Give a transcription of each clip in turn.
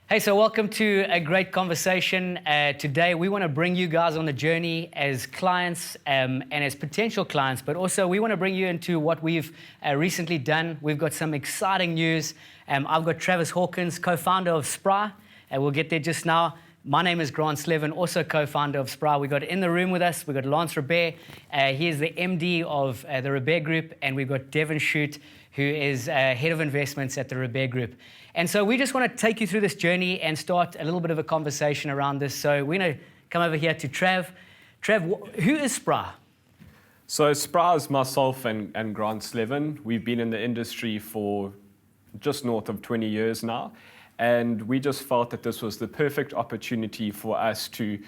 Hey, so welcome to a great conversation. Today, we want to bring you guys on the journey as clients and as potential clients, but also we want to bring you into what we've recently done. We've got some exciting news. I've got Travis Hawkins, co-founder of Spry. We'll get there just now. My name is Grant Slevin, also co-founder of Spry. We got in the room with us, we got Lance Robert. He is the MD of the Robert Group, and we've got Devin Shute, who is head of investments at the Robert Group. And so we just want to take you through this journey and start a little bit of a conversation around this. So we're going to come over here to Trav. Trav, who is Spry? So Spry is myself and Grant Slevin. We've been in the industry for just north of 20 years now. And we just felt that this was the perfect opportunity for us to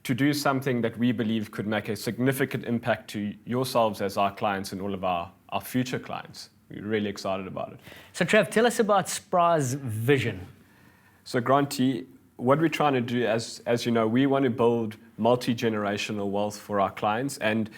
do something that we believe could make a significant impact to yourselves as our clients and all of our future clients. We're really excited about it. So Trav, tell us about Spry's vision. So Granty, what we're trying to do, as you know, we want to build multi-generational wealth for our clients. And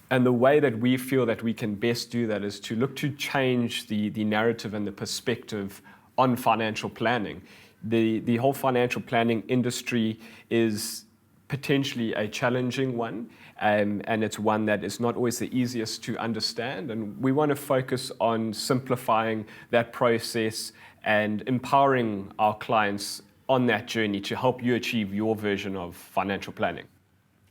the way that we feel that we can best do that is to look to change the narrative and the perspective on financial planning. The whole financial planning industry is potentially a challenging one, and it's one that is not always the easiest to understand. And we want to focus on simplifying that process and empowering our clients on that journey to help you achieve your version of financial planning.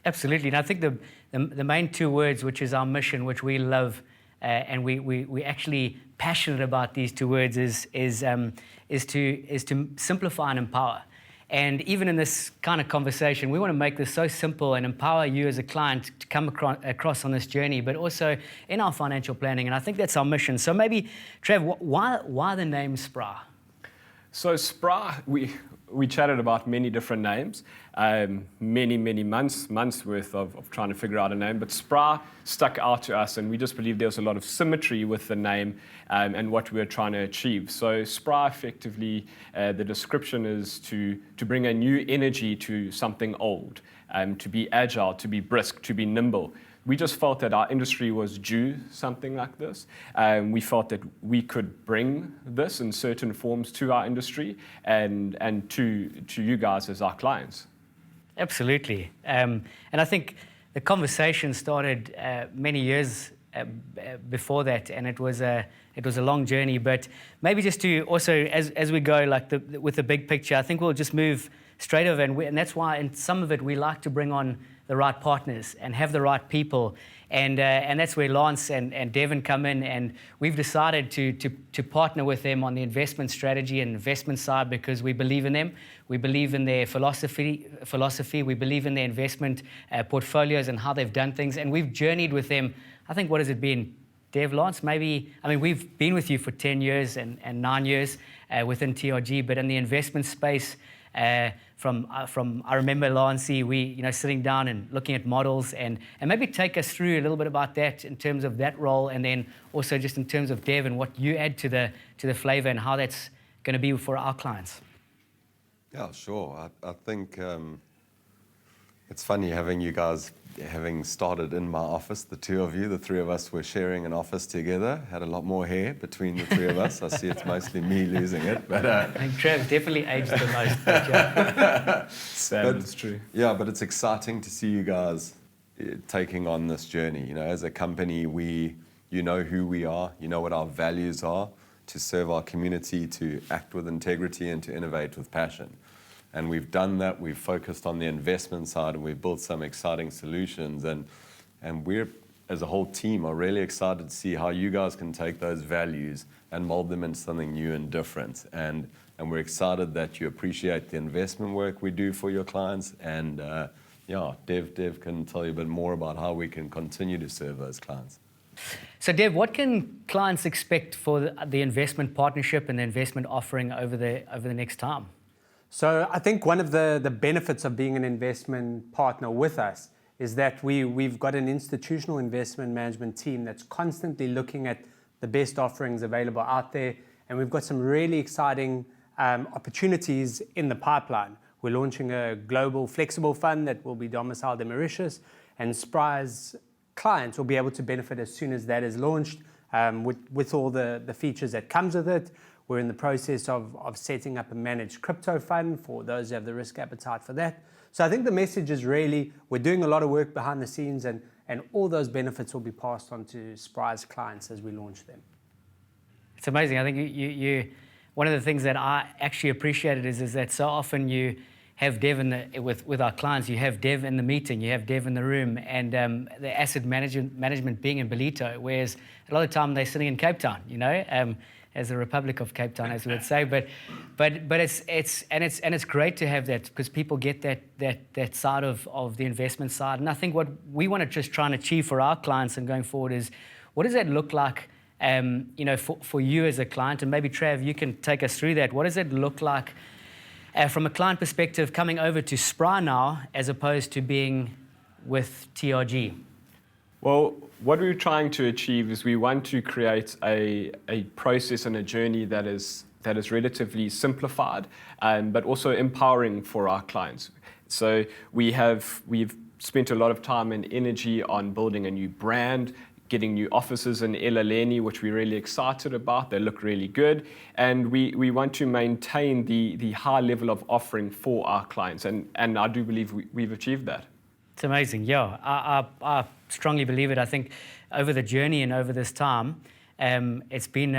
Absolutely, and I think the main two words, which is our mission, which we love, and we actually passionate about these two words, is to simplify and empower. And even in this kind of conversation, we want to make this so simple and empower you as a client to come across on this journey, but also in our financial planning. And I think that's our mission. So maybe, Trev, why the name Spry? So Spry, we chatted about many different names, many months worth of trying to figure out a name, but Spry stuck out to us, and we just believe there was a lot of symmetry with the name and what we were trying to achieve. So Spry, effectively, the description is to bring a new energy to something old, to be agile, to be brisk, to be nimble. We just felt that our industry was due something like this. We felt that we could bring this in certain forms to our industry and to you guys as our clients. Absolutely. And I think the conversation started many years before that, and it was a long journey. But maybe just to also, as we go, like with the big picture, I think we'll just move straight over, and that's why in some of it we like to bring on the right partners and have the right people, and that's where Lance and Devin come in, and we've decided to partner with them on the investment strategy and investment side because we believe in them. We believe in their philosophy. We believe in their investment portfolios and how they've done things, and we've journeyed with them. I think, what has it been, Dev, Lance? Maybe, I mean, we've been with you for 10 years and 9 years within TRG, but in the investment space, from I remember Lancey, we sitting down and looking at models, and maybe take us through a little bit about that in terms of that role, and then also just in terms of Dev and what you add to the flavor and how that's going to be for our clients. Yeah, sure. I think it's funny having you guys having started in my office, the two of you. The three of us were sharing an office together, had a lot more hair between the three of us. I see it's mostly me losing it. But I think Trev definitely aged the most. But It's true. Yeah, but it's exciting to see you guys taking on this journey. As a company, you know who we are, you know what our values are, to serve our community, to act with integrity, and to innovate with passion. And we've done that. We've focused on the investment side, and we've built some exciting solutions. And we're, as a whole team, are really excited to see how you guys can take those values and mold them into something new and different. And we're excited that you appreciate the investment work we do for your clients. And Dev can tell you a bit more about how we can continue to serve those clients. So Dev, what can clients expect for the investment partnership and the investment offering over the next time? So I think one of the benefits of being an investment partner with us is that we've got an institutional investment management team that's constantly looking at the best offerings available out there, and we've got some really exciting opportunities in the pipeline. We're launching a global flexible fund that will be domiciled in Mauritius, and Spry's clients will be able to benefit as soon as that is launched with all the features that comes with it. We're in the process of setting up a managed crypto fund for those who have the risk appetite for that. So I think the message is really we're doing a lot of work behind the scenes, and all those benefits will be passed on to Spry's clients as we launch them. It's amazing. I think you one of the things that I actually appreciated is that so often you have Dev with our clients, you have Dev in the meeting, you have Dev in the room, and the asset management being in Ballito, whereas a lot of the time they're sitting in Cape Town, as the Republic of Cape Town, as we would say. But it's great to have that, because people get that side of the investment side. And I think what we want to just try and achieve for our clients and going forward is, what does that look like, for you as a client? And maybe Trav, you can take us through that. What does it look like from a client perspective coming over to Spry now, as opposed to being with TRG? Well, what we're trying to achieve is we want to create a process and a journey that is relatively simplified, but also empowering for our clients. So we've spent a lot of time and energy on building a new brand, getting new offices in Elaleni, which we're really excited about. They look really good. And we want to maintain the high level of offering for our clients. And I do believe we've achieved that. It's amazing. Yeah, I strongly believe it. I think over the journey and over this time, it's been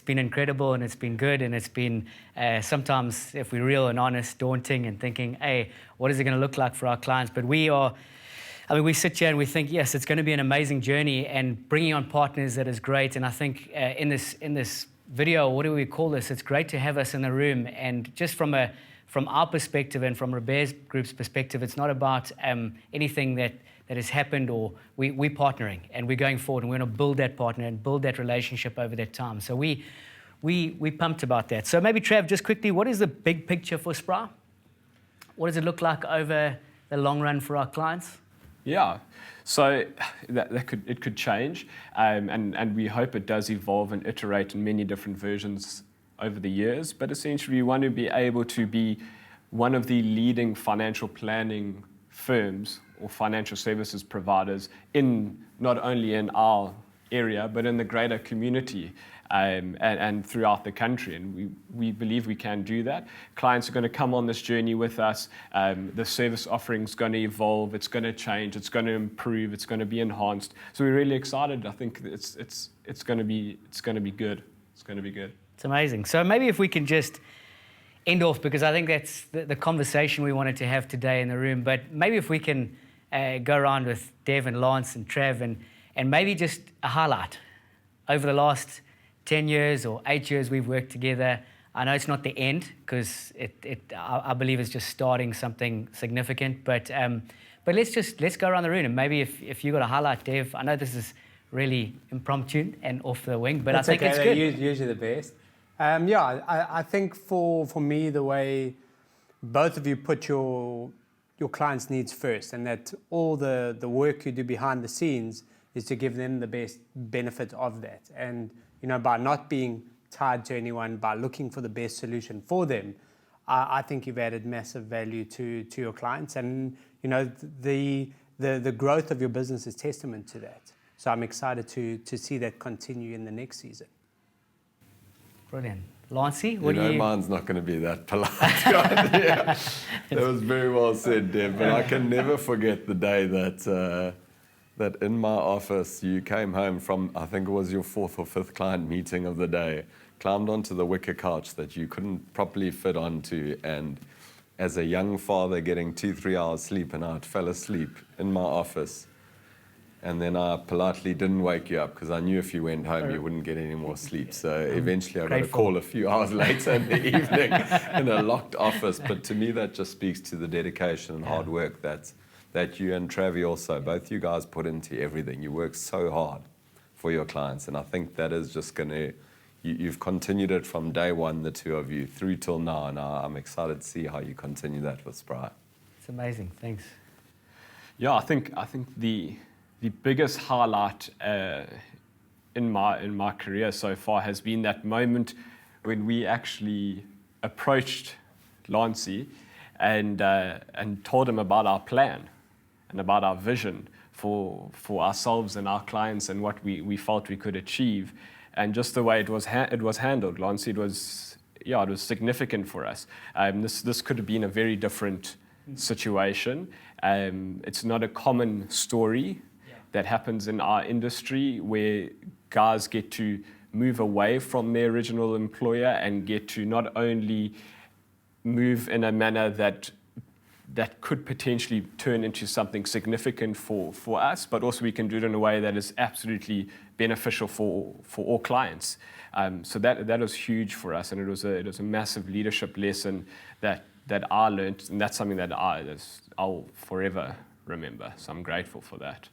incredible, and it's been good, and it's been sometimes, if we're real and honest, daunting, and thinking, hey, what is it going to look like for our clients? But we sit here and we think, yes, it's going to be an amazing journey, and bringing on partners, that is great. And I think in this video, what do we call this? It's great to have us in the room, and just from our perspective and from Robert's group's perspective, it's not about anything that has happened, or we're partnering and we're going forward, and we're going to build that partner and build that relationship over that time. So we pumped about that. So maybe Trav, just quickly, what is the big picture for Spry? What does it look like over the long run for our clients? Yeah, so it could change, and we hope it does evolve and iterate in many different versions over the years. But essentially, we want to be able to be one of the leading financial planning firms or financial services providers not only in our area, but in the greater community and throughout the country. And we believe we can do that. Clients are going to come on this journey with us. The service offering is going to evolve. It's going to change. It's going to improve. It's going to be enhanced. So we're really excited. I think it's going to be good. It's going to be good. It's amazing. So maybe if we can just end off, because I think that's the conversation we wanted to have today in the room. But maybe if we can go around with Dev and Lance and Trav, and maybe just a highlight over the last 10 years or 8 years we've worked together. I know it's not the end, because I believe it's just starting something significant. But let's go around the room, and maybe if you got a highlight, Dev. I know this is really impromptu and off the wing, but That's I think okay. it's good. They're usually the best. I think for me, the way both of you put your clients' needs first, and that all the work you do behind the scenes is to give them the best benefit of that. And by not being tied to anyone, by looking for the best solution for them, I think you've added massive value to your clients. And the growth of your business is testament to that. So I'm excited to see that continue in the next season. Brilliant. Lancey, what do you... Mine's not going to be that polite. Yeah. That was very well said, Deb. But I can never forget the day that in my office you came home from, I think it was your 4th or 5th client meeting of the day, climbed onto the wicker couch that you couldn't properly fit onto, and as a young father getting 2-3 hours sleep, and I fell asleep in my office. And then I politely didn't wake you up, because I knew if you went home you wouldn't get any more sleep. So eventually I got a call a few hours later in the evening in a locked office. But to me that just speaks to the dedication and hard work that you and Travi also, both you guys put into everything. You work so hard for your clients, and I think that is just going to, you've continued it from day one, the two of you, through till now, and I'm excited to see how you continue that with Spry. It's amazing. Thanks. Yeah, I think the biggest highlight in my career so far has been that moment when we actually approached Lancey and told him about our plan and about our vision for ourselves and our clients and what we felt we could achieve. and just the way it was handled, Lance, it was significant for us. This could have been a very different situation. It's not a common story that happens in our industry where guys get to move away from their original employer and get to not only move in a manner that could potentially turn into something significant for us, but also we can do it in a way that is absolutely beneficial for all clients. So that was huge for us, and it was a massive leadership lesson that I learned, and that's something that I'll forever remember. So I'm grateful for that.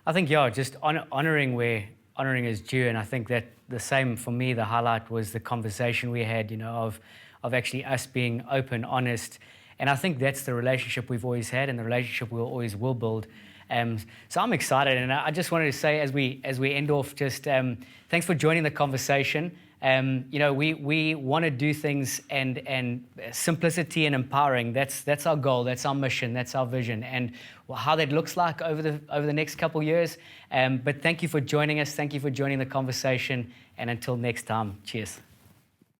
I think, just honouring where honouring is due, and I think that the same for me, the highlight was the conversation we had, of actually us being open, honest, and I think that's the relationship we've always had and the relationship we always will build. So I'm excited, and I just wanted to say as we end off, just thanks for joining the conversation. We want to do things and simplicity and empowering. That's our goal. That's our mission. That's our vision. And how that looks like over the next couple of years. But thank you for joining us. Thank you for joining the conversation. And until next time, cheers.